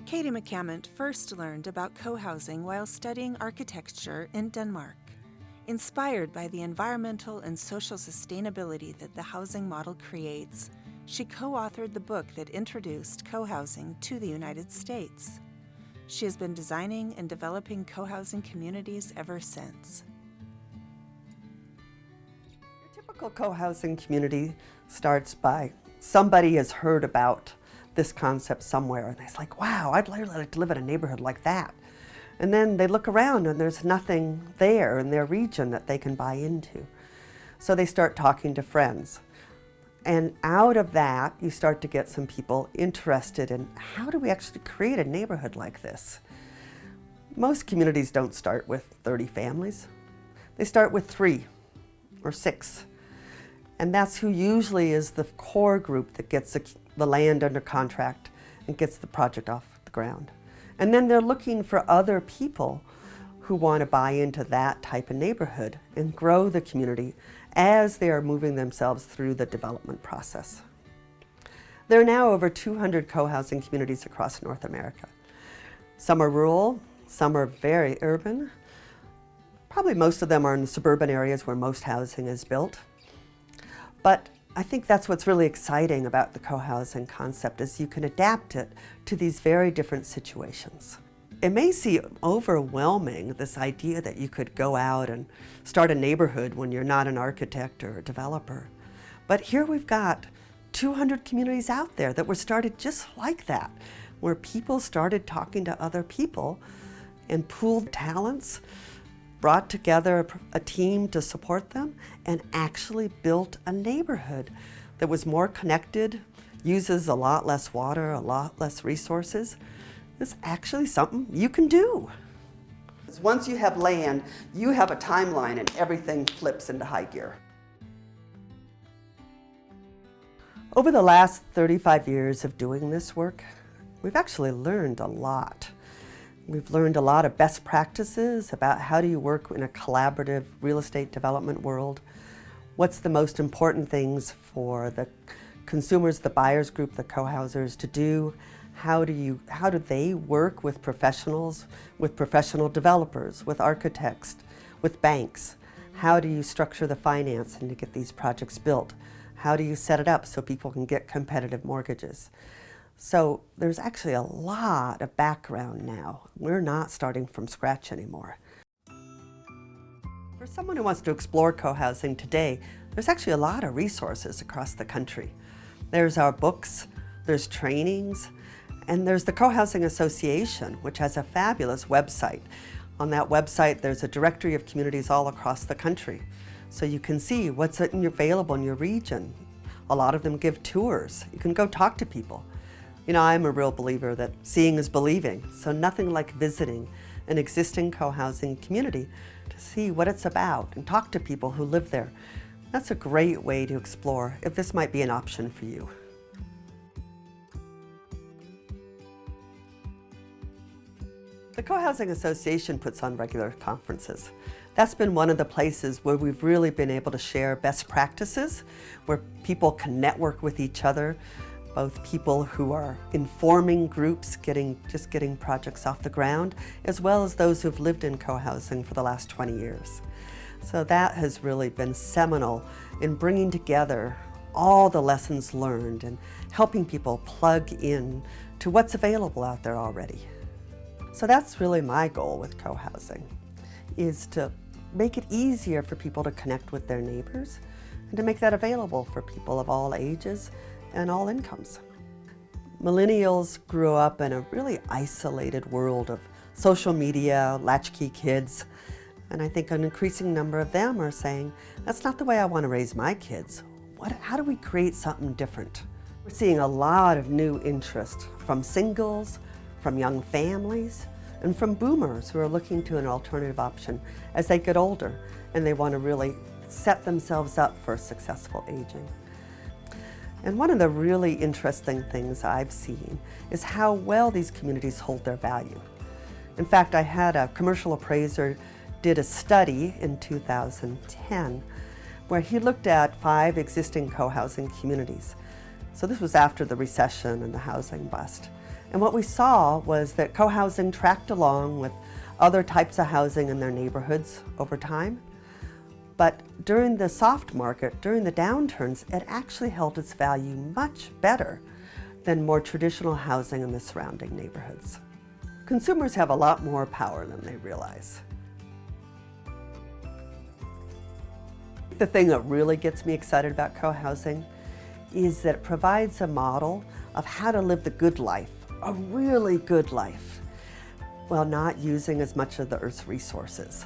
Katie McCamant first learned about co-housing while studying architecture in Denmark. Inspired by the environmental and social sustainability that the housing model creates, she co-authored the book that introduced co-housing to the United States. She has been designing and developing co-housing communities ever since. Your typical co-housing community starts by somebody has heard about this concept somewhere and it's like, wow, I'd really like to live in a neighborhood like that. And then they look around and there's nothing there in their region that they can buy into. So they start talking to friends. And out of that, you start to get some people interested in how do we actually create a neighborhood like this? Most communities don't start with 30 families. They start with 3 or 6. And that's who usually is the core group that gets the land under contract and gets the project off the ground. And then they're looking for other people who want to buy into that type of neighborhood and grow the community as they are moving themselves through the development process. There are now over 200 co-housing communities across North America. Some are rural, some are very urban. Probably most of them are in the suburban areas where most housing is built. But I think that's what's really exciting about the co-housing concept is you can adapt it to these very different situations. It may seem overwhelming, this idea that you could go out and start a neighborhood when you're not an architect or a developer. But here we've got 200 communities out there that were started just like that, where people started talking to other people and pooled talents, brought together a team to support them, and actually built a neighborhood that was more connected, uses a lot less water, a lot less resources. It's actually something you can do. Once you have land, you have a timeline and everything flips into high gear. Over the last 35 years of doing this work, we've actually learned a lot. We've learned a lot of best practices about how do you work in a collaborative real estate development world. What's the most important things for the consumers, the buyers group, the co-housers to do? How do they work with professionals, with professional developers, with architects, with banks? How do you structure the financing to get these projects built? How do you set it up so people can get competitive mortgages? So there's actually a lot of background now. We're not starting from scratch anymore. For someone who wants to explore co-housing today, there's actually a lot of resources across the country. There's our books, there's trainings, and there's the Cohousing Association, which has a fabulous website. On that website, there's a directory of communities all across the country. So you can see what's available in your region. A lot of them give tours. You can go talk to people. You know, I'm a real believer that seeing is believing, so nothing like visiting an existing co-housing community to see what it's about and talk to people who live there. That's a great way to explore if this might be an option for you. The Cohousing Association puts on regular conferences. That's been one of the places where we've really been able to share best practices, where people can network with each other, both people who are informing groups, just getting projects off the ground, as well as those who've lived in co-housing for the last 20 years. So that has really been seminal in bringing together all the lessons learned and helping people plug in to what's available out there already. So that's really my goal with co-housing, is to make it easier for people to connect with their neighbors and to make that available for people of all ages and all incomes. Millennials grew up in a really isolated world of social media, latchkey kids, and I think an increasing number of them are saying, that's not the way I want to raise my kids. How do we create something different? We're seeing a lot of new interest from singles, from young families, and from boomers who are looking to an alternative option as they get older and they want to really set themselves up for successful aging. And one of the really interesting things I've seen is how well these communities hold their value. In fact, I had a commercial appraiser did a study in 2010 where he looked at 5 existing co-housing communities. So this was after the recession and the housing bust. And what we saw was that co-housing tracked along with other types of housing in their neighborhoods over time. But during the soft market, during the downturns, it actually held its value much better than more traditional housing in the surrounding neighborhoods. Consumers have a lot more power than they realize. The thing that really gets me excited about co-housing is that it provides a model of how to live the good life, a really good life, while not using as much of the Earth's resources.